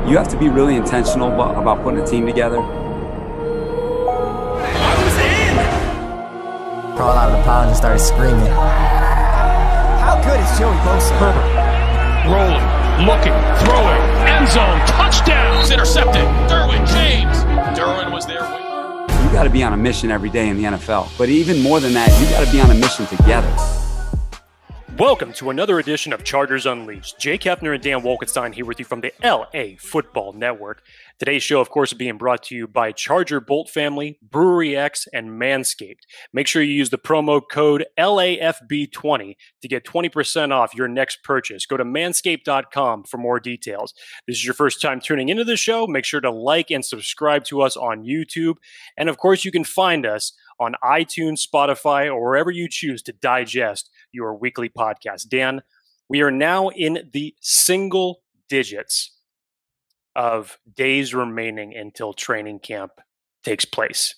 You have to be really intentional about putting a team together. I was in! Crawled out of the pile and just started screaming. How good is Joey Bosa? Herbert, rolling, looking, throwing, end zone, touchdown! It's intercepted. Derwin James. Derwin was there. You got to be on a mission every day in the NFL. But even more than that, you got to be on a mission together. Welcome to another edition of Chargers Unleashed. Jake Hefner and Dan Wolkenstein here with you from the LA Football Network. Today's show, of course, is being brought to you by Charger Bolt Family, Brewery X, and Manscaped. Make sure you use the promo code LAFB20 to get 20% off your next purchase. Go to manscaped.com for more details. This is your first time tuning into the show. Make sure to like and subscribe to us on YouTube. And, of course, you can find us on iTunes, Spotify, or wherever you choose to digest your weekly podcast. Dan, we are now in the single digits of days remaining until training camp takes place.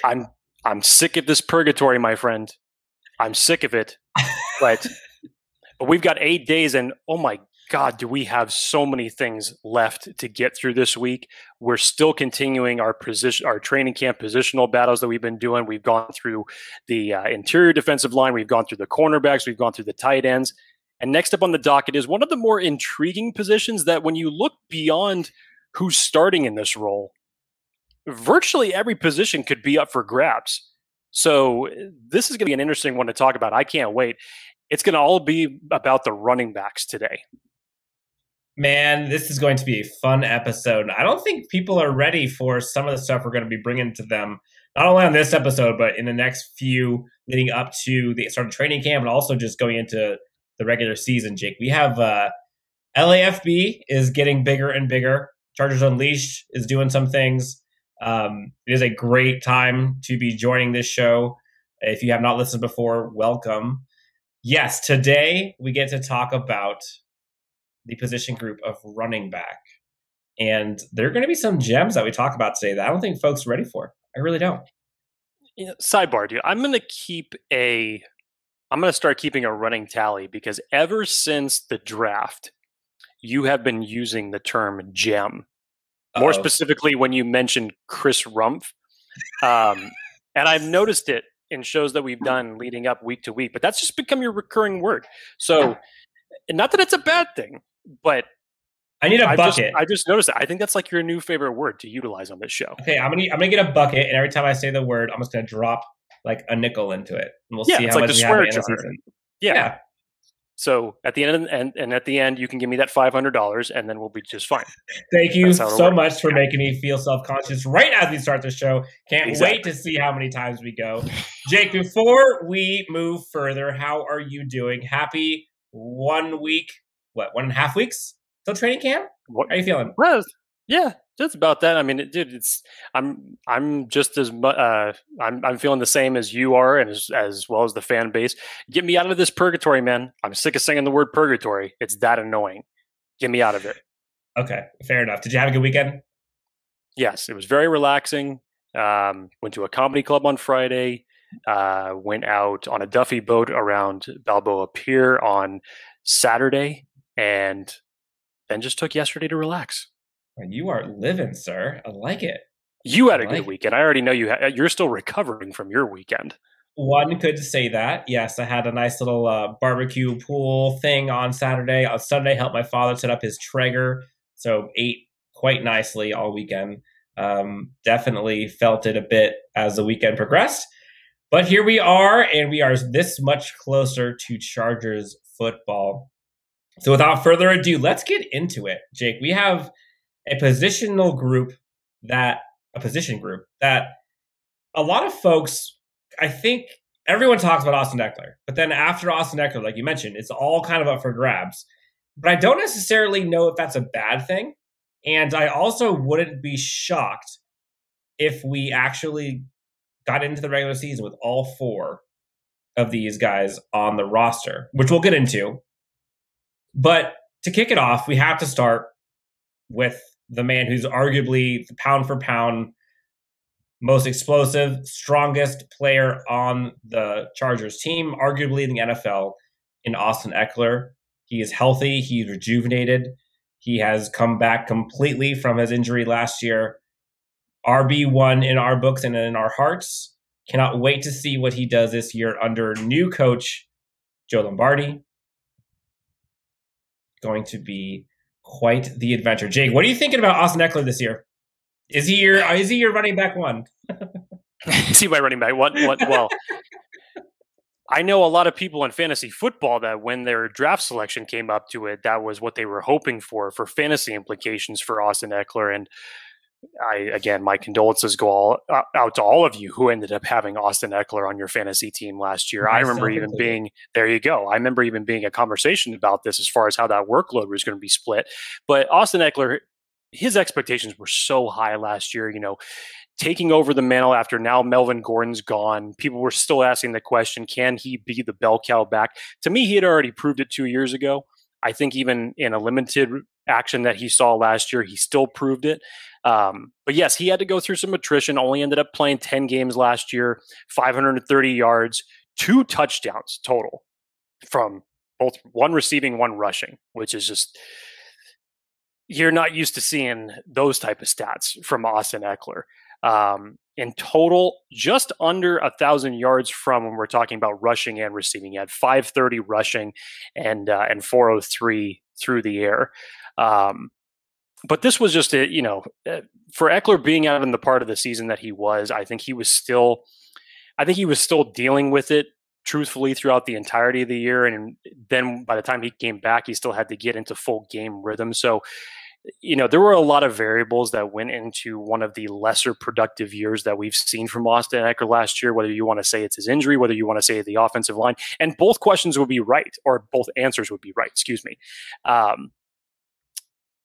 I'm sick of this purgatory, my friend. I'm sick of it. But we've got 8 days, and oh my God, do we have so many things left to get through this week. We're still continuing our training camp positional battles that we've been doing. We've gone through the interior defensive line. We've gone through the cornerbacks. We've gone through the tight ends. And next up on the docket is one of the more intriguing positions that when you look beyond who's starting in this role, virtually every position could be up for grabs. So this is going to be an interesting one to talk about. I can't wait. It's going to all be about the running backs today. Man, this is going to be a fun episode. I don't think people are ready for some of the stuff we're going to be bringing to them, not only on this episode, but in the next few leading up to the start of training camp and also just going into the regular season, Jake. We have LAFB is getting bigger and bigger. Chargers Unleashed is doing some things. It is a great time to be joining this show. If you have not listened before, welcome. Yes, today we get to talk about the position group of running back. And there are going to be some gems that we talk about today that I don't think folks are ready for. I really don't. Sidebar, dude. I'm going to start keeping a running tally because ever since the draft, you have been using the term gem. More specifically, when you mentioned Chris Rumph. And I've noticed it in shows that we've done leading up week to week, but that's just become your recurring word. So, not that it's a bad thing, but I need a bucket. I just noticed it. I think that's like your new favorite word to utilize on this show. Okay, I'm gonna get a bucket, and every time I say the word, I'm just gonna drop like a nickel into it, and we'll see how much we have in the season. Yeah. So at the end, you can give me that $500, and then we'll be just fine. Thank you so much for making me feel self-conscious right as we start the show. Can't wait to see how many times we go. Jake, before we move further, how are you doing? Happy 1 week, 1.5 weeks till training camp? How are you feeling? Well, yeah, just about that. I mean, dude, I'm just as I'm feeling the same as you are, and as well as the fan base. Get me out of this purgatory, man. I'm sick of saying the word purgatory. It's that annoying. Get me out of it. Okay, fair enough. Did you have a good weekend? Yes, it was very relaxing. Went to a comedy club on Friday. Went out on a Duffy boat around Balboa Pier on Saturday, and then just took yesterday to relax. You are living, sir. I like it. You had a good weekend. I already know you're still recovering from your weekend. One could say that. Yes, I had a nice little barbecue pool thing on Saturday. On Sunday, helped my father set up his Traeger, so ate quite nicely all weekend. Definitely felt it a bit as the weekend progressed. But here we are, and we are this much closer to Chargers football. So without further ado, let's get into it, Jake. We have a position group that a lot of folks, I think everyone talks about Austin Eckler, but then after Austin Eckler, like you mentioned, it's all kind of up for grabs. But I don't necessarily know if that's a bad thing. And I also wouldn't be shocked if we actually got into the regular season with all four of these guys on the roster, which we'll get into. But to kick it off, we have to start with the man who's arguably the pound for pound most explosive, strongest player on the Chargers team, arguably in the NFL, in Austin Eckler. He is healthy. He's rejuvenated. He has come back completely from his injury last year. RB1 in our books and in our hearts. Cannot wait to see what he does this year under new coach Joe Lombardi. Going to be quite the adventure. Jake, what are you thinking about Austin Eckler this year? Is he your running back one? Is he my running back? What? Well, I know a lot of people in fantasy football that when their draft selection came up to it, that was what they were hoping for fantasy implications for Austin Eckler. And again, my condolences go out to all of you who ended up having Austin Eckler on your fantasy team last year. I remember even being, there you go. I remember even being a conversation about this as far as how that workload was going to be split. But Austin Eckler, his expectations were so high last year, taking over the mantle after now Melvin Gordon's gone. People were still asking the question, can he be the bell cow back? To me, he had already proved it 2 years ago. I think even in a limited action that he saw last year, he still proved it. But yes, he had to go through some attrition, only ended up playing 10 games last year, 530 yards, 2 touchdowns total from both one receiving, one rushing, which is just, you're not used to seeing those type of stats from Austin Eckler. In total, just under 1,000 yards from when we're talking about rushing and receiving. He had 530 rushing and 403 through the air. But this was just for Eckler being out in the part of the season that he was, I think he was still dealing with it truthfully throughout the entirety of the year. And then by the time he came back, he still had to get into full game rhythm. So, there were a lot of variables that went into one of the lesser productive years that we've seen from Austin Eckler last year, whether you want to say it's his injury, whether you want to say the offensive line, and both questions would be right, or both answers would be right, excuse me.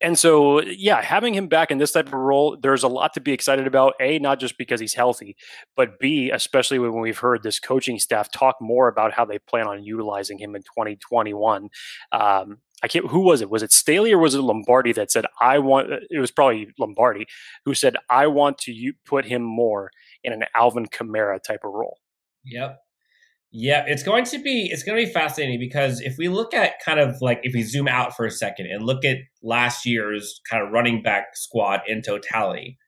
And so, having him back in this type of role, there's a lot to be excited about. A, not just because he's healthy, but B, especially when we've heard this coaching staff talk more about how they plan on utilizing him in 2021. Who was it? Was it Staley or was it Lombardi that said, it was probably Lombardi who said, I want to put him more in an Alvin Kamara type of role. Yep. Yeah, it's going to be fascinating because if we look at if we zoom out for a second and look at last year's kind of running back squad in totality,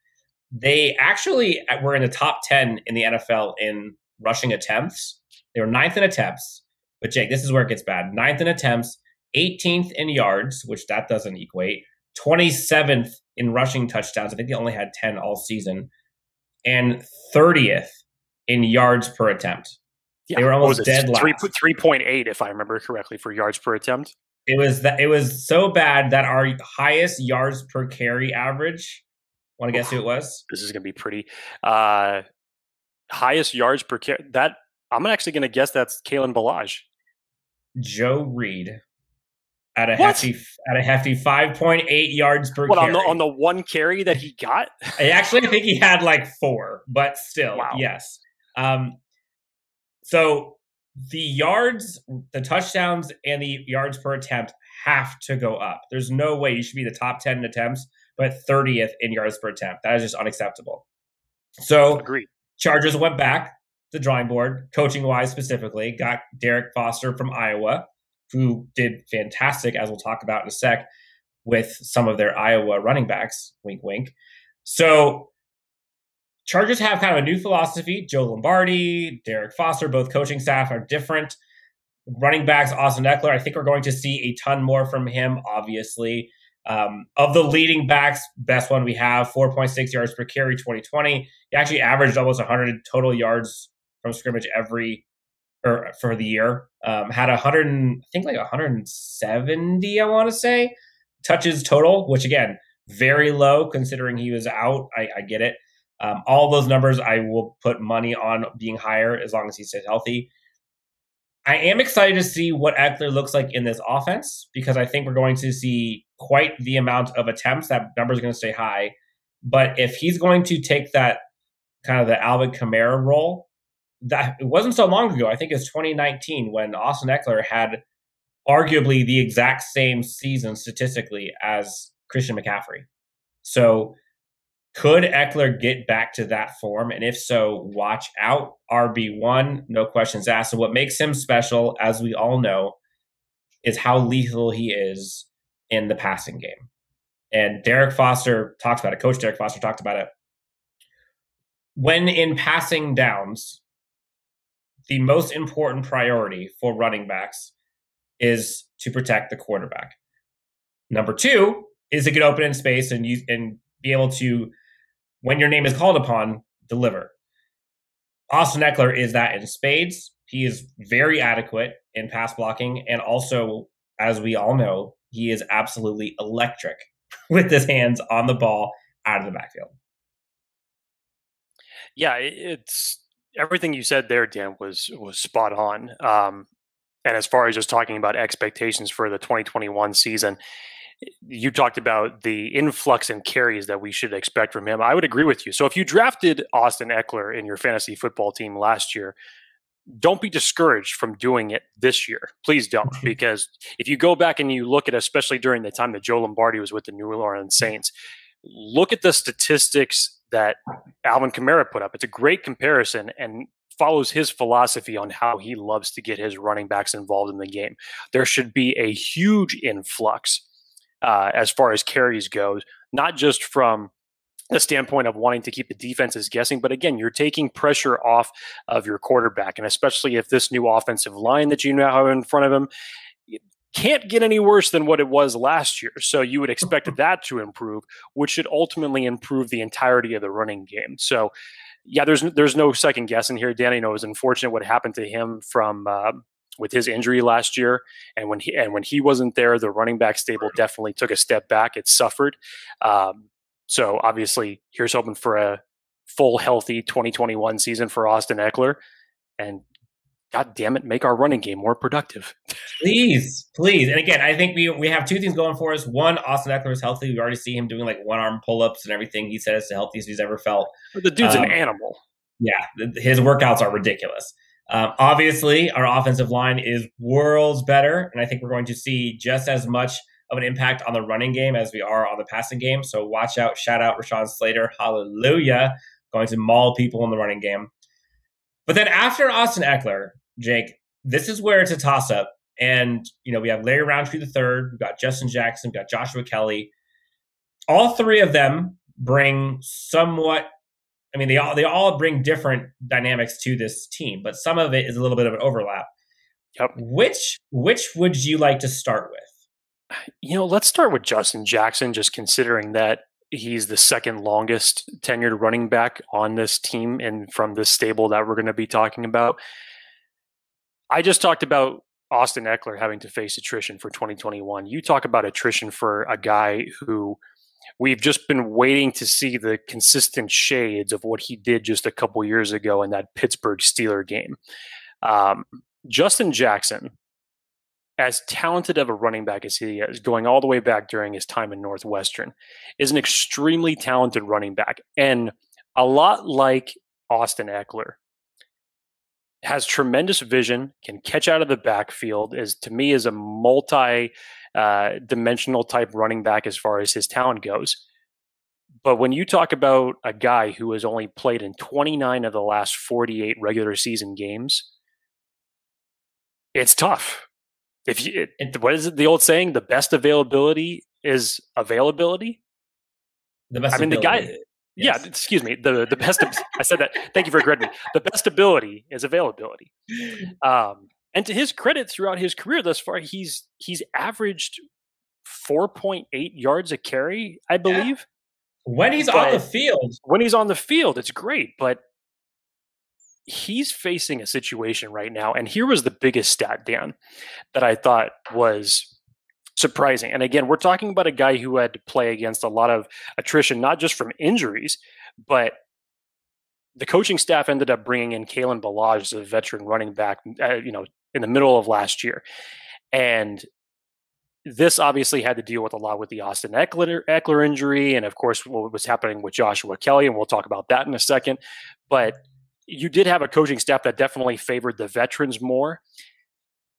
they actually were in the top 10 in the NFL in rushing attempts. They were 9th in attempts. But Jake, this is where it gets bad. 9th in attempts, 18th in yards, which that doesn't equate, 27th in rushing touchdowns. I think they only had 10 all season, and 30th in yards per attempt. Yeah, they were almost dead last. 3.8, if I remember correctly, for yards per attempt. It was so bad that our highest yards per carry average. Want to guess who it was? This is going to be pretty. Highest yards per carry. That I'm actually going to guess that's Kalen Ballage. Joe Reed at a hefty 5.8 yards per carry. On the one carry that he got? I think he had like 4, but still, wow. Yes. So the yards, the touchdowns, and the yards per attempt have to go up. There's no way you should be the top 10 in attempts, but 30th in yards per attempt. That is just unacceptable. So agreed. Chargers went back to the drawing board, coaching-wise specifically, got Derrick Foster from Iowa, who did fantastic, as we'll talk about in a sec, with some of their Iowa running backs, wink, wink. So Chargers have kind of a new philosophy. Joe Lombardi, Derrick Foster, both coaching staff are different. Running backs, Austin Eckler, I think we're going to see a ton more from him, obviously. Of the leading backs, best one we have, 4.6 yards per carry, 2020. He actually averaged almost 100 total yards from scrimmage for the year. Had 170, I want to say, touches total, which again, very low considering he was out. I get it. All those numbers I will put money on being higher as long as he stays healthy. I am excited to see what Eckler looks like in this offense because I think we're going to see quite the amount of attempts. That number is going to stay high. But if he's going to take that kind of the Alvin Kamara role, that it wasn't so long ago. I think it's 2019 when Austin Eckler had arguably the exact same season statistically as Christian McCaffrey. So could Eckler get back to that form? And if so, watch out. RB1, no questions asked. So what makes him special, as we all know, is how lethal he is in the passing game. And Derrick Foster talks about it. Coach Derrick Foster talked about it. When in passing downs, the most important priority for running backs is to protect the quarterback. Number two is to get open in space and be able to, when your name is called upon, deliver. Austin Eckler is that in spades. He is very adequate in pass blocking, and also, as we all know, he is absolutely electric with his hands on the ball out of the backfield. Yeah, it's everything you said there, Dan, was spot on. And as far as just talking about expectations for the 2021 season, you talked about the influx in carries that we should expect from him. I would agree with you. So if you drafted Austin Eckler in your fantasy football team last year, don't be discouraged from doing it this year. Please don't, because if you go back and you look at, especially during the time that Joe Lombardi was with the New Orleans Saints, look at the statistics that Alvin Kamara put up. It's a great comparison and follows his philosophy on how he loves to get his running backs involved in the game. There should be a huge influx as far as carries goes, not just from the standpoint of wanting to keep the defenses guessing, but again, you're taking pressure off of your quarterback, and especially if this new offensive line that you now have in front of him can't get any worse than what it was last year. So you would expect that to improve, which should ultimately improve the entirety of the running game. So yeah, there's no second guessing here. Danny, it was unfortunate what happened to him from with his injury last year, and when he wasn't there, the running back stable definitely took a step back. It suffered. So obviously, here's hoping for a full, healthy 2021 season for Austin Eckler, and God damn it, make our running game more productive. Please. And again, I think we have two things going for us. One, Austin Eckler is healthy. We already see him doing like one-arm pull-ups and everything. He said it's the healthiest he's ever felt. The dude's an animal. Yeah, his workouts are ridiculous. Obviously, our offensive line is worlds better, and I think we're going to see just as much of an impact on the running game as we are on the passing game. So watch out. Shout out Rashawn Slater. Hallelujah. Going to maul people in the running game. But then after Austin Eckler, Jake, this is where it's a toss-up. And, we have Larry Roundtree III. We've got Justin Jackson. We've got Joshua Kelley. All three of them bring somewhat, they all bring different dynamics to this team, but some of it is a little bit of an overlap. Yep. Which would you like to start with? Let's start with Justin Jackson, just considering that he's the second longest tenured running back on this team and from this stable that we're going to be talking about. I just talked about Austin Eckler having to face attrition for 2021. You talk about attrition for a guy who we've just been waiting to see the consistent shades of what he did just a couple years ago in that Pittsburgh Steelers game. Justin Jackson, as talented of a running back as he is, going all the way back during his time in Northwestern, is an extremely talented running back. And a lot like Austin Eckler, has tremendous vision, can catch out of the backfield, is a multi-dimensional type running back as far as his talent goes. But when you talk about a guy who has only played in 29 of the last 48 regular season games, it's tough. What is it, the old saying? The best availability is availability. The best. The guy. Yes. Yeah, excuse me. The best. I said that. Thank you for correcting me. The best ability is availability. And to his credit, throughout his career thus far, he's averaged 4.8 yards a carry, I believe. Yeah. When he's on the field, it's great. But he's facing a situation right now, and here was the biggest stat, Dan, that I thought was surprising. And again, we're talking about a guy who had to play against a lot of attrition, not just from injuries, but the coaching staff ended up bringing in Kalen Ballage as a veteran running back, in the middle of last year. And this obviously had to deal with a lot with the Austin Eckler injury, and of course, what was happening with Joshua Kelley, and we'll talk about that in a second. But you did have a coaching staff that definitely favored the veterans more.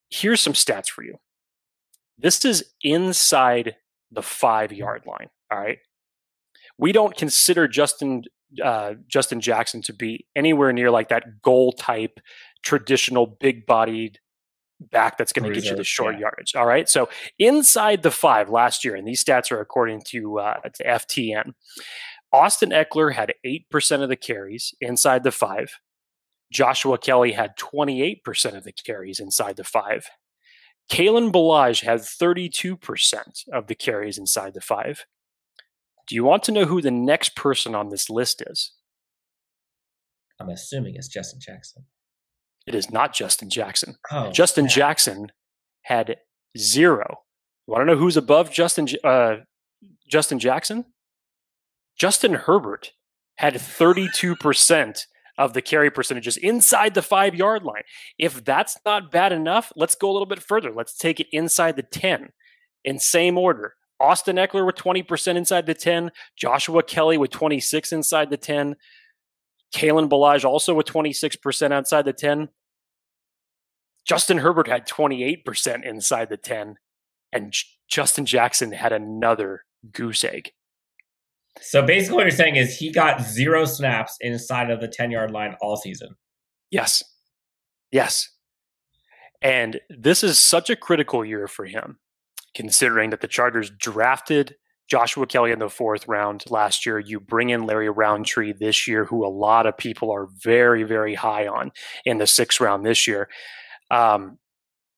Here's some stats for you. This is inside the 5-yard line. All right. We don't consider Justin Jackson to be anywhere near like that goal type, traditional, big bodied back that's going to get you the short yardage. All right. So inside the 5 last year, and these stats are according to FTN, Austin Eckler had 8% of the carries inside the 5. Joshua Kelley had 28% of the carries inside the 5. Kalen Ballage had 32% of the carries inside the 5. Do you want to know who the next person on this list is? I'm assuming it's Justin Jackson. It is not Justin Jackson. Oh, Justin Jackson had 0. You want to know who's above Justin Jackson? Justin Herbert had 32% of the carry percentages inside the 5-yard line. If that's not bad enough, let's go a little bit further. Let's take it inside the 10 in same order. Austin Eckler with 20% inside the 10. Joshua Kelley with 26 inside the 10. Kalen Ballage also with 26% outside the 10. Justin Herbert had 28% inside the 10. And Justin Jackson had another goose egg. So basically what you're saying is he got 0 snaps inside of the 10-yard line all season. Yes. Yes. And this is such a critical year for him, considering that the Chargers drafted Joshua Kelley in the 4th round last year. You bring in Larry Roundtree this year, who a lot of people are very, very high on in the 6th round this year. And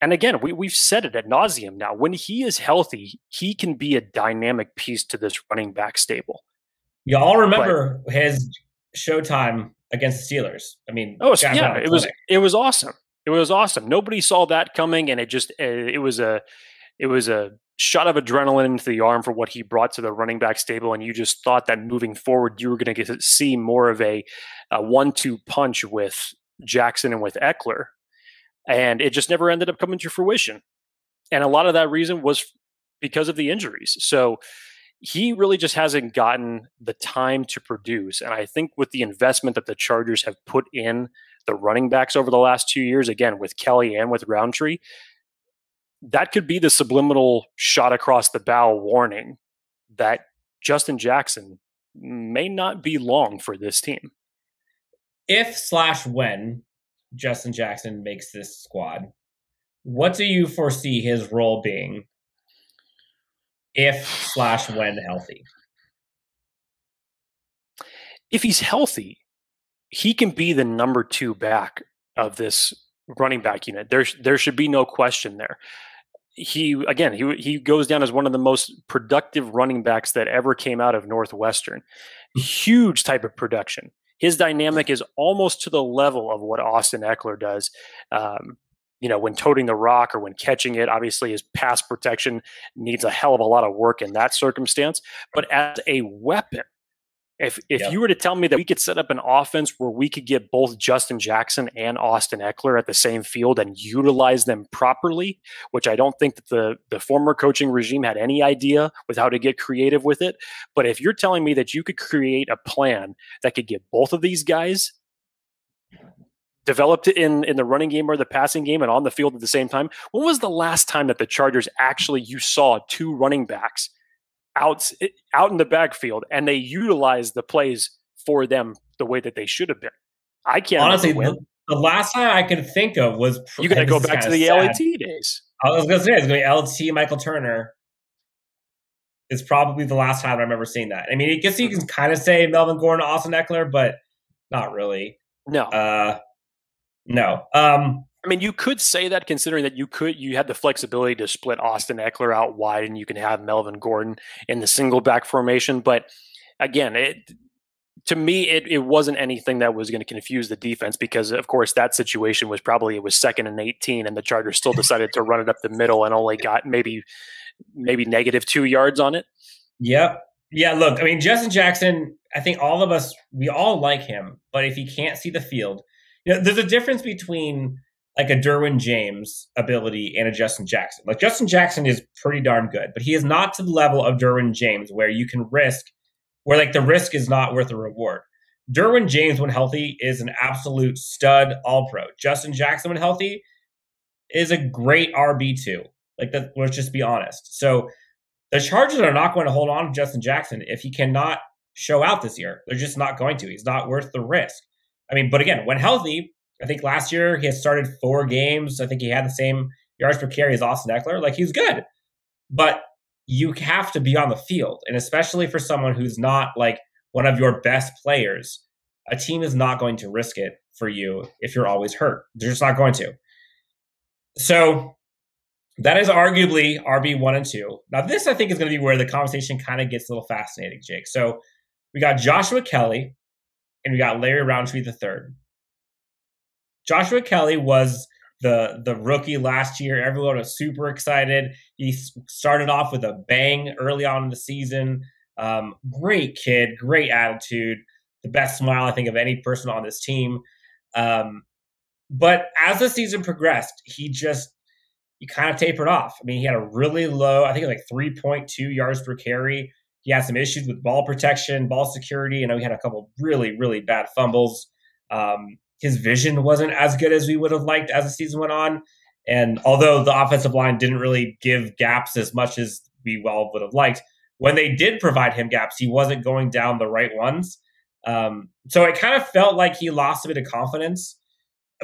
again, we've said it ad nauseum now. When he is healthy, he can be a dynamic piece to this running back stable. You all remember his showtime against the Steelers. I mean, it was awesome. It was awesome. Nobody saw that coming, and it was a shot of adrenaline into the arm for what he brought to the running back stable. And you just thought that moving forward, you were going to get to see more of a 1-2 punch with Jackson and with Eckler. And it just never ended up coming to fruition. And a lot of that reason was because of the injuries. So he really just hasn't gotten the time to produce. And I think with the investment that the Chargers have put in the running backs over the last 2 years, again, with Kelley and with Roundtree, that could be the subliminal shot across the bow warning that Justin Jackson may not be long for this team. If/when Justin Jackson makes this squad, what do you foresee his role being if/when healthy? If he's healthy, he can be the number 2 back of this running back unit. There should be no question there. He goes down as one of the most productive running backs that ever came out of Northwestern. Huge type of production. His dynamic is almost to the level of what Austin Eckler does, when toting the rock or when catching it. Obviously, his pass protection needs a hell of a lot of work in that circumstance. But as a weapon, if you were to tell me that we could set up an offense where we could get both Justin Jackson and Austin Eckler at the same field and utilize them properly, which I don't think that the former coaching regime had any idea with how to get creative with it. But if you're telling me that you could create a plan that could get both of these guys developed in the running game or the passing game and on the field at the same time, when was the last time that the Chargers you saw 2 running backs out in the backfield and they utilized the plays for them the way that they should have been? I can't honestly. The last time I could think of was you got to go back to the LAT days. I was going to say it's going to be LT Michael Turner. Is probably the last time I remember seeing that. I mean, I guess you can kind of say Melvin Gordon, Austin Eckler, but not really. No. No. I mean, you could say that considering that you had the flexibility to split Austin Eckler out wide and you can have Melvin Gordon in the single back formation. But again, to me, it wasn't anything that was going to confuse the defense because, of course, that situation was it was 2nd and 18 and the Chargers still decided to run it up the middle and only got maybe negative 2 yards on it. Yep. Yeah, look, I mean, Justin Jackson, I think all of us, we all like him, but if he can't see the field, there's a difference between like a Derwin James ability and a Justin Jackson. Like Justin Jackson is pretty darn good, but he is not to the level of Derwin James where you can where like the risk is not worth the reward. Derwin James, when healthy, is an absolute stud all-pro. Justin Jackson, when healthy, is a great RB2. Like that, let's just be honest. So the Chargers are not going to hold on to Justin Jackson if he cannot show out this year. They're just not going to. He's not worth the risk. I mean, but again, when healthy, I think last year he had started 4 games. I think he had the same yards per carry as Austin Eckler. Like, he was good. But you have to be on the field. And especially for someone who's not like one of your best players, a team is not going to risk it for you if you're always hurt. They're just not going to. So that is arguably RB1 and 2. Now, this I think is going to be where the conversation kind of gets a little fascinating, Jake. So we got Joshua Kelley and we got Larry Roundtree III. Joshua Kelley was the rookie last year. Everyone was super excited. He started off with a bang early on in the season. Great kid, great attitude, the best smile, I think, of any person on this team. But as the season progressed, he kind of tapered off. I mean, he had a really low, I think like 3.2 yards per carry. He had some issues with ball protection, ball security. You know, he had a couple really, really bad fumbles. His vision wasn't as good as we would have liked as the season went on. And although the offensive line didn't really give gaps as much as we well would have liked, when they did provide him gaps, he wasn't going down the right ones. So it kind of felt like he lost a bit of confidence.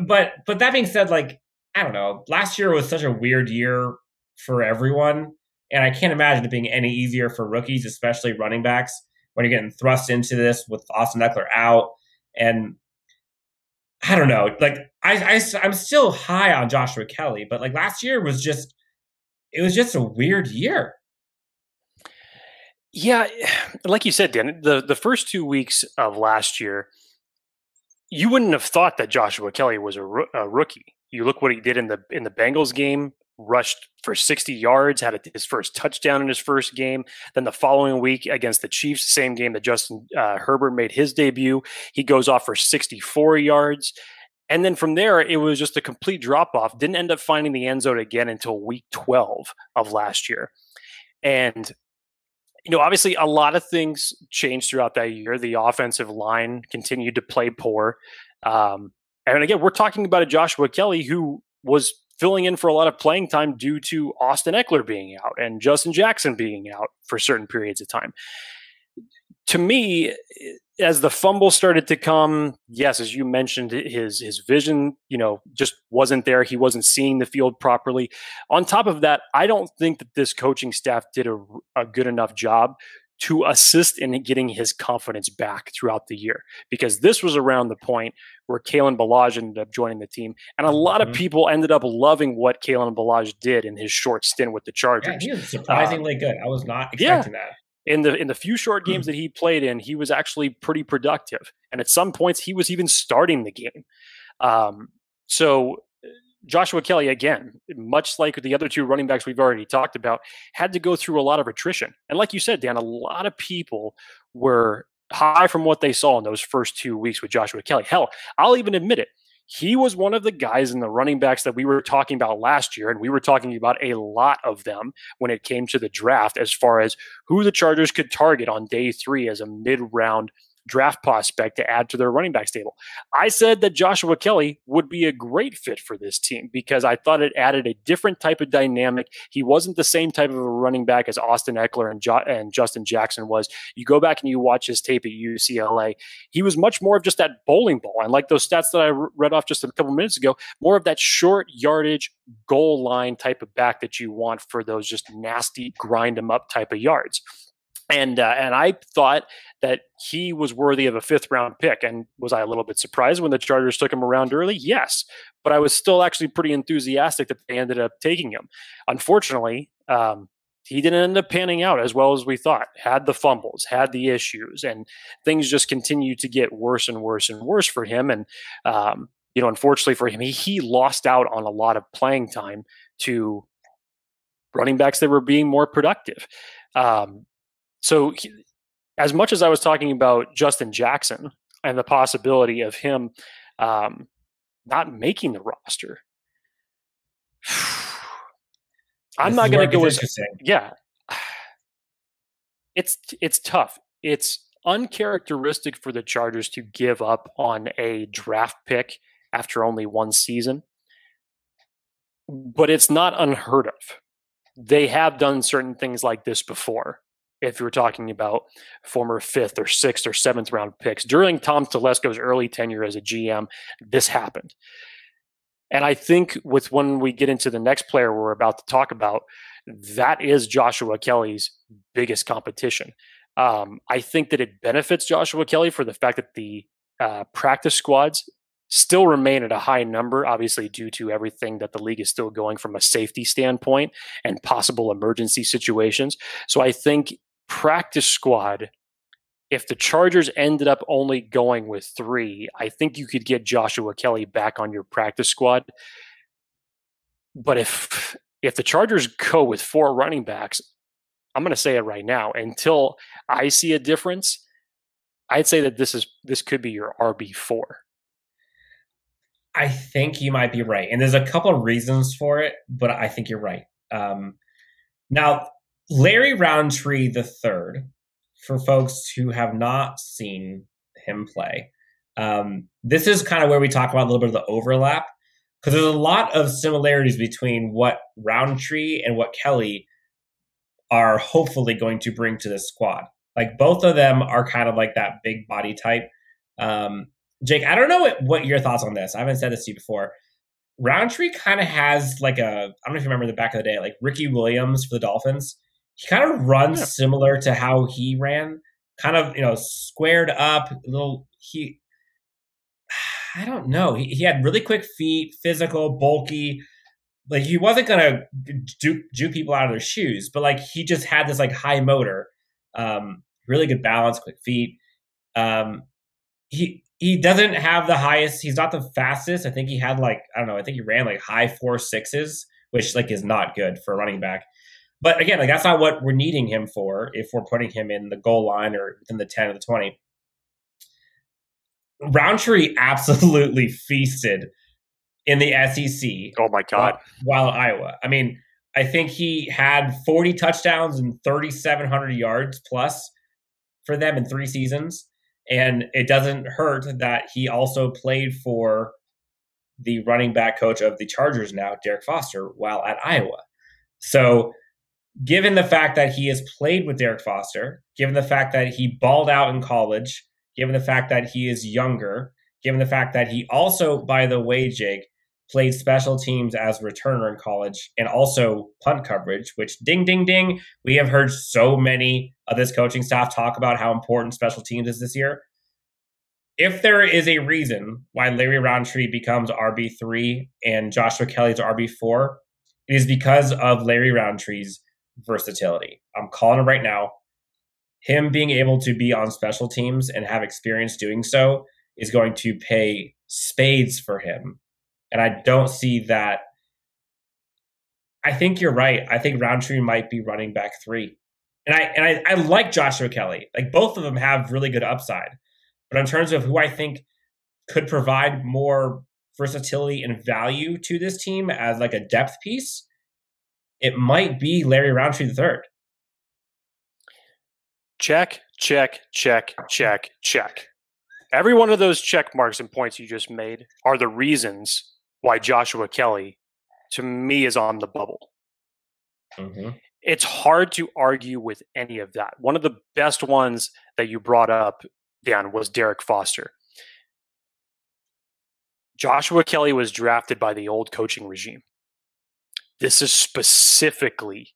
But that being said, like, I don't know, last year was such a weird year for everyone. And I can't imagine it being any easier for rookies, especially running backs, when you're getting thrust into this with Austin Eckler out. And I don't know, like I'm still high on Joshua Kelley, but like last year was just a weird year. Yeah, like you said, Dan, the first 2 weeks of last year, you wouldn't have thought that Joshua Kelley was a rookie. You look what he did in the Bengals game, rushed for 60 yards, had his first touchdown in his first game. Then the following week against the Chiefs, same game that Justin Herbert made his debut, he goes off for 64 yards. And then from there, it was just a complete drop-off. Didn't end up finding the end zone again until week 12 of last year. And, you know, obviously a lot of things changed throughout that year. The offensive line continued to play poor. And again, we're talking about a Joshua Kelley who was filling in for a lot of playing time due to Austin Eckler being out and Justin Jackson being out for certain periods of time. To me, as the fumble started to come, yes, as you mentioned, his vision, you know, just wasn't there. He wasn't seeing the field properly. On top of that, I don't think that this coaching staff did a good enough job to assist in getting his confidence back throughout the year, because this was around the point where Kalen Ballage ended up joining the team. And a lot of people ended up loving what Kalen Ballage did in his short stint with the Chargers. Yeah, he was surprisingly good. I was not expecting that. In the few short games that he played in, he was actually pretty productive. And at some points, he was even starting the game. So Joshua Kelley, again, much like the other 2 running backs we've already talked about, had to go through a lot of attrition. And like you said, Dan, a lot of people were high from what they saw in those first 2 weeks with Joshua Kelley. Hell, I'll even admit it. He was one of the guys in the running backs that we were talking about last year, and we were talking about a lot of them when it came to the draft as far as who the Chargers could target on day 3 as a mid-round draft prospect to add to their running back stable. I said that Joshua Kelley would be a great fit for this team because I thought it added a different type of dynamic. He wasn't the same type of a running back as Austin Eckler and Justin Jackson was. You go back and you watch his tape at UCLA, he was much more of just that bowling ball. And like those stats that I read off just a couple minutes ago, more of that short yardage goal line type of back that you want for those just nasty grind them up type of yards. And I thought that he was worthy of a 5th round pick. And was I a little bit surprised when the Chargers took him around early? Yes. But I was still actually pretty enthusiastic that they ended up taking him. Unfortunately, he didn't end up panning out as well as we thought. Had the fumbles, had the issues, and things just continued to get worse and worse and worse for him. And, you know, unfortunately for him, he lost out on a lot of playing time to running backs that were being more productive. So as much as I was talking about Justin Jackson and the possibility of him not making the roster, I'm not going to go as it's tough. It's uncharacteristic for the Chargers to give up on a draft pick after only 1 season, but it's not unheard of. They have done certain things like this before. if you're talking about former 5th or 6th or 7th round picks. During Tom Telesco's early tenure as a GM, this happened. And I think when we get into the next player we're about to talk about, that is Joshua Kelley's biggest competition. I think that it benefits Joshua Kelley for the fact that the practice squads still remain at a high number, obviously due to everything that the league is still going from a safety standpoint and possible emergency situations. So I think practice squad, if the Chargers ended up only going with 3, I think you could get Joshua Kelley back on your practice squad. But if the Chargers go with 4 running backs, I'm going to say it right now, until I see a difference, I'd say that this could be your RB4. I think you might be right. And there's a couple of reasons for it, but I think you're right. Now, Larry Roundtree III, for folks who have not seen him play, this is kind of where we talk about a little bit of the overlap, because there's a lot of similarities between what Roundtree and what Kelley are hopefully going to bring to this squad. Like, both of them are kind of like that big body type. Jake, I don't know what your thoughts on this. I haven't said this to you before. Roundtree kind of has like I don't know if you remember the back of the day, like Ricky Williams for the Dolphins. He kind of runs similar to how he ran, kind of, squared up, I don't know. He had really quick feet, physical, bulky. Like, he wasn't going to juke people out of their shoes, but like, he just had this like high motor, really good balance, quick feet. He doesn't have the highest. He's not the fastest. I think he had I think he ran like high 4.6s, which like is not good for a running back. But again, like, that's not what we're needing him for if we're putting him in the goal line or within the 10 or the 20. Roundtree absolutely feasted in the SEC. Oh my God. While at Iowa. I mean, I think he had 40 touchdowns and 3,700 yards plus for them in 3 seasons. And it doesn't hurt that he also played for the running back coach of the Chargers now, Derrick Foster, while at Iowa. So given the fact that he has played with Derrick Foster, given the fact that he balled out in college, given the fact that he is younger, given the fact that he also, by the way, Jake, played special teams as a returner in college and also punt coverage, which ding, ding, ding. We have heard so many of this coaching staff talk about how important special teams is this year. If there is a reason why Larry Roundtree becomes RB3 and Joshua Kelley's RB4, it is because of Larry Roundtree's versatility. I'm calling it right now. Him being able to be on special teams and have experience doing so is going to pay spades for him. And I don't see that. I think you're right. I think Roundtree might be running back 3. And I like Joshua Kelley. Like, both of them have really good upside. But in terms of who I think could provide more versatility and value to this team as like a depth piece, it might be Larry Roundtree III. Check, check, check, check, check. Every one of those check marks and points you just made are the reasons why Joshua Kelley, to me, is on the bubble. Mm-hmm. It's hard to argue with any of that. One of the best ones that you brought up, Dan, was Derrick Foster. Joshua Kelley was drafted by the old coaching regime. This is specifically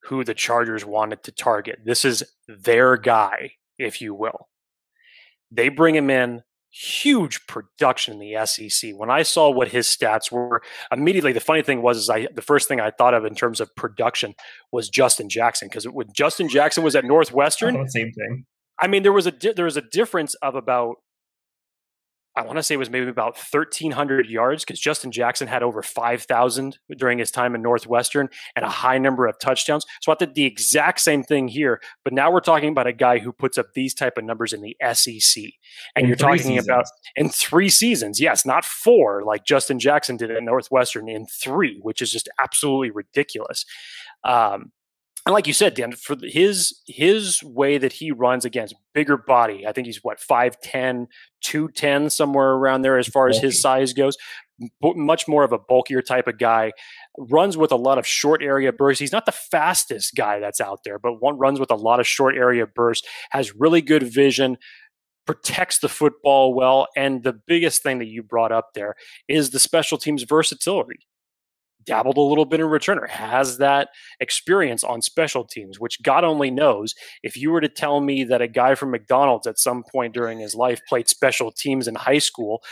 who the Chargers wanted to target. This is their guy, if you will. They bring him in, huge production in the SEC. When I saw what his stats were, immediately the funny thing was the first thing I thought of in terms of production was Justin Jackson, because when Justin Jackson was at Northwestern, same thing. I mean, there was a difference of about, I want to say it was maybe about 1,300 yards, because Justin Jackson had over 5,000 during his time in Northwestern and a high number of touchdowns. So I did the exact same thing here, but now we're talking about a guy who puts up these type of numbers in the SEC. And you're talking about in 3 seasons. Yes, not 4 like Justin Jackson did at Northwestern, in 3, which is just absolutely ridiculous. And like you said, Dan, for his way that he runs against bigger body, I think he's 5'10", 210, somewhere around there as far as his size goes. much more of a bulkier type of guy, runs with a lot of short area bursts. He's not the fastest guy that's out there, but runs with a lot of short area bursts, has really good vision, protects the football well. And the biggest thing that you brought up there is the special teams versatility. Dabbled a little bit in returner, has that experience on special teams, which God only knows. If you were to tell me that a guy from McDonald's at some point during his life played special teams in high school,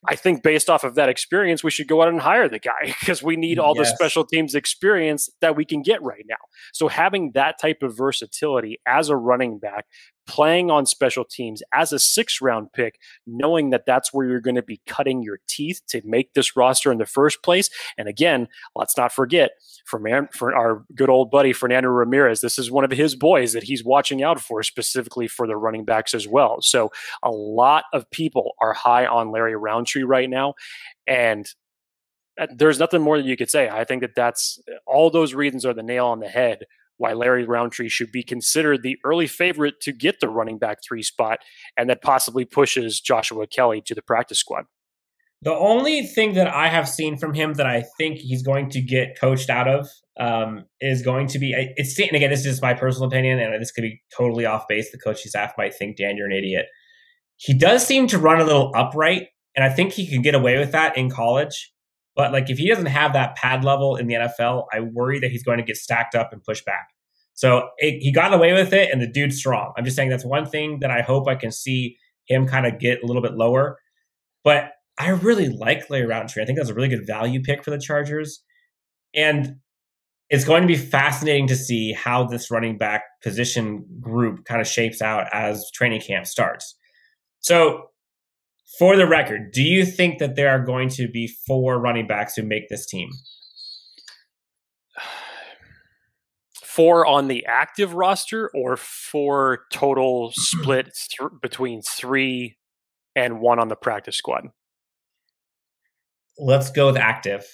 I think based off of that experience, we should go out and hire the guy because we need all the special teams experience that we can get right now. So having that type of versatility as a running back, playing on special teams as a 6th round pick, knowing that that's where you're going to be cutting your teeth to make this roster in the first place. And again, let's not forget, for our good old buddy, Fernando Ramirez, this is one of his boys that he's watching out for, specifically for the running backs as well. So a lot of people are high on Larry Roundtree right now. And there's nothing more that you could say. I think that that's all those reasons are the nail on the head why Larry Roundtree should be considered the early favorite to get the running back 3 spot, and that possibly pushes Joshua Kelley to the practice squad. The only thing that I have seen from him that I think he's going to get coached out of is going to be, and again, this is just my personal opinion, and this could be totally off base. The coaching staff might think, Dan, you're an idiot. He does seem to run a little upright, and I think he can get away with that in college. But like, if he doesn't have that pad level in the NFL, I worry that he's going to get stacked up and pushed back. So he got away with it, and the dude's strong. I'm just saying that's one thing that I hope I can see him kind of get a little bit lower. But I really like Larry Roundtree. I think that's a really good value pick for the Chargers. And it's going to be fascinating to see how this running back position group kind of shapes out as training camp starts. So, for the record, do you think that there are going to be 4 running backs who make this team? 4 on the active roster, or 4 total split between 3 and 1 on the practice squad? Let's go with active.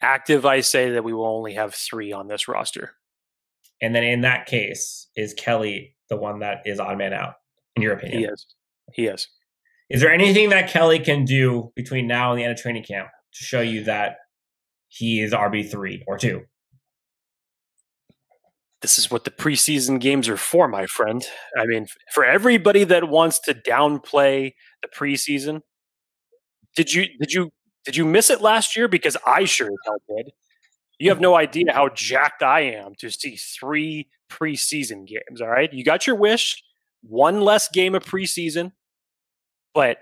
Active, I say that we will only have 3 on this roster. And then in that case, is Kelley the one that is odd man out, in your opinion? He is. Is there anything that Kelley can do between now and the end of training camp to show you that he is RB3 or 2? This is what the preseason games are for, my friend. I mean, for everybody that wants to downplay the preseason, did you miss it last year? Because I sure as hell did. You have no idea how jacked I am to see 3 preseason games. All right, you got your wish. 1 less game of preseason. But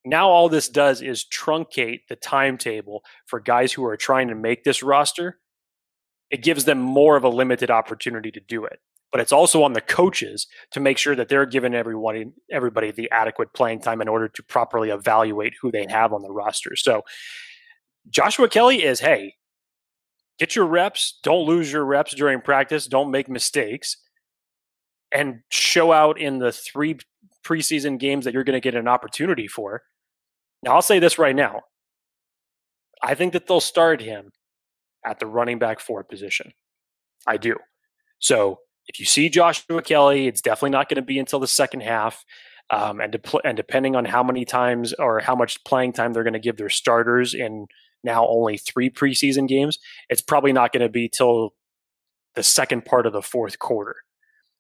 now all this does is truncate the timetable for guys who are trying to make this roster. It gives them more of a limited opportunity to do it. But it's also on the coaches to make sure that they're giving everybody the adequate playing time in order to properly evaluate who they have on the roster. So Joshua Kelley is, hey, get your reps. Don't lose your reps during practice. Don't make mistakes. And show out in the 3 preseason games that you're going to get an opportunity for. Now, I'll say this right now. I think that they'll start him at the running back 4 position. I do. So if you see Joshua Kelley, it's definitely not going to be until the second half. And depending on how many times or how much playing time they're going to give their starters in now only 3 preseason games, it's probably not going to be till the second part of the 4th quarter.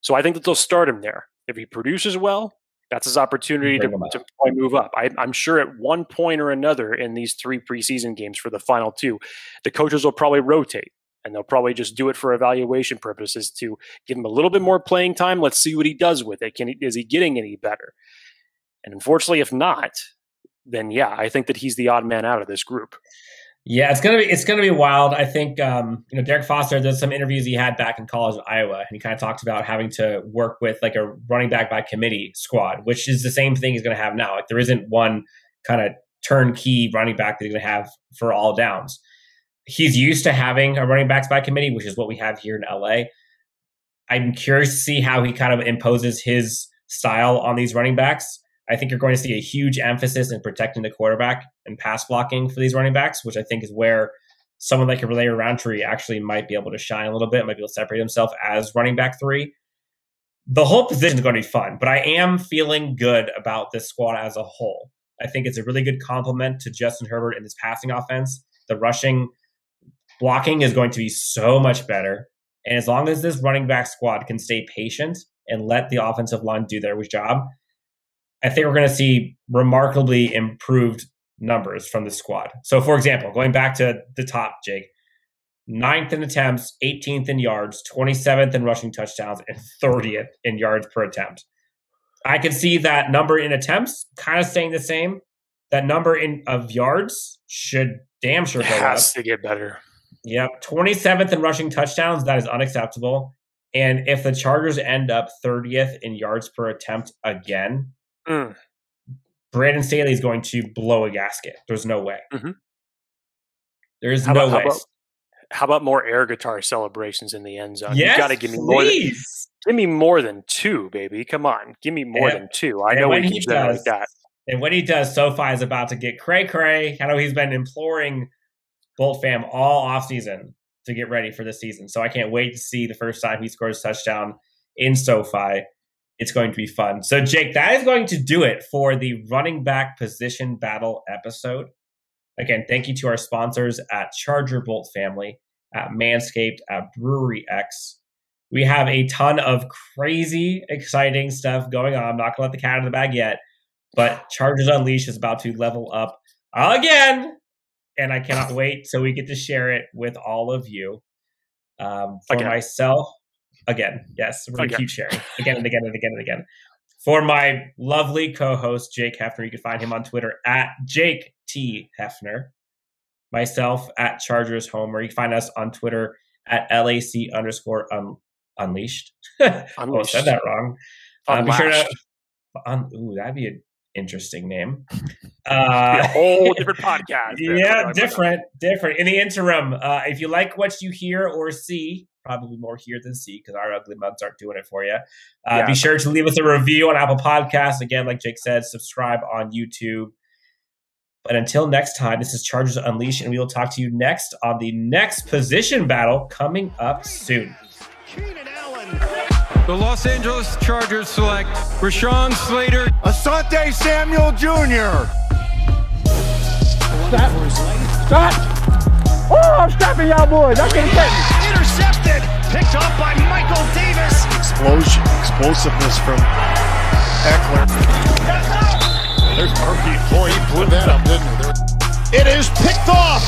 So I think that they'll start him there. If he produces well, that's his opportunity to probably move up. I'm sure at one point or another in these 3 preseason games for the final 2, the coaches will probably rotate, and they'll probably just do it for evaluation purposes to give him a little bit more playing time. Let's see what he does with it. Is he getting any better? And unfortunately, if not, then yeah, I think that he's the odd man out of this group. Yeah, it's gonna be wild. I think Derrick Foster did some interviews he had back in college in Iowa, and he kind of talked about having to work with like a running back by committee squad, which is the same thing he's going to have now. Like there isn't one kind of turnkey running back that he's going to have for all downs. He's used to having a running backs by committee, which is what we have here in LA. I'm curious to see how he kind of imposes his style on these running backs. I think you're going to see a huge emphasis in protecting the quarterback and pass blocking for these running backs, which I think is where someone like a Larry Roundtree actually might be able to shine a little bit, might be able to separate himself as running back 3. The whole position is going to be fun, but I am feeling good about this squad as a whole. I think it's a really good complement to Justin Herbert in this passing offense. The rushing blocking is going to be so much better. And as long as this running back squad can stay patient and let the offensive line do their job, I think we're going to see remarkably improved numbers from the squad. So, for example, going back to the top, Jake, 9th in attempts, 18th in yards, 27th in rushing touchdowns, and 30th in yards per attempt. I can see that number in attempts kind of staying the same. That number of yards should damn sure go up. It has to get better. Yep. 27th in rushing touchdowns, that is unacceptable. And if the Chargers end up 30th in yards per attempt again, Brandon Staley is going to blow a gasket. There's no way. Mm-hmm. There's no way. How about more air guitar celebrations in the end zone? Yes, you got to give me more. Give me more than 2, baby. Come on, give me more than 2. I know we can generate that. And when he does, SoFi is about to get cray-cray. I know he's been imploring Bolt fam all offseason to get ready for this season. So I can't wait to see the first time he scores a touchdown in SoFi. It's going to be fun. So, Jake, that is going to do it for the running back position battle episode. Again, thank you to our sponsors at Charger Bolt Family, at Manscaped, at Brewery X. We have a ton of crazy, exciting stuff going on. I'm not going to let the cat out of the bag yet, but Chargers Unleashed is about to level up again, and I cannot wait till we get to share it with all of you. For myself, again, yes, we're going to keep sharing again and again and again and again. For my lovely co-host, Jake Hefner, you can find him on Twitter at Jake T. Hefner. Myself at Chargers Homer. You can find us on Twitter at LAC_Unleashed. Oh, said that wrong. Be sure to. That'd be an interesting name. A whole different podcast. Yeah, different. In the interim, if you like what you hear or see, probably more hear than see because our ugly mugs aren't doing it for you. Be sure to leave us a review on Apple Podcasts. Again, like Jake said, subscribe on YouTube. But until next time, this is Chargers Unleashed, and we will talk to you next on the next position battle coming up soon. The Los Angeles Chargers select Rashawn Slater, Asante Samuel Jr. Stop! Oh, I'm stopping y'all boys. That's what I'm Intercepted. Picked up by Michael Davis. Explosion. Explosiveness from Eckler. There's Murphy. Boy, he blew that up, didn't he? It is picked off.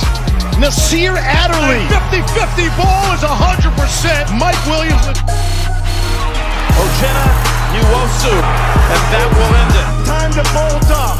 Nasir Adderley. 50-50 ball is 100%. Mike Williams. Ochena Nwosu. And that will end it. Time to bolt up.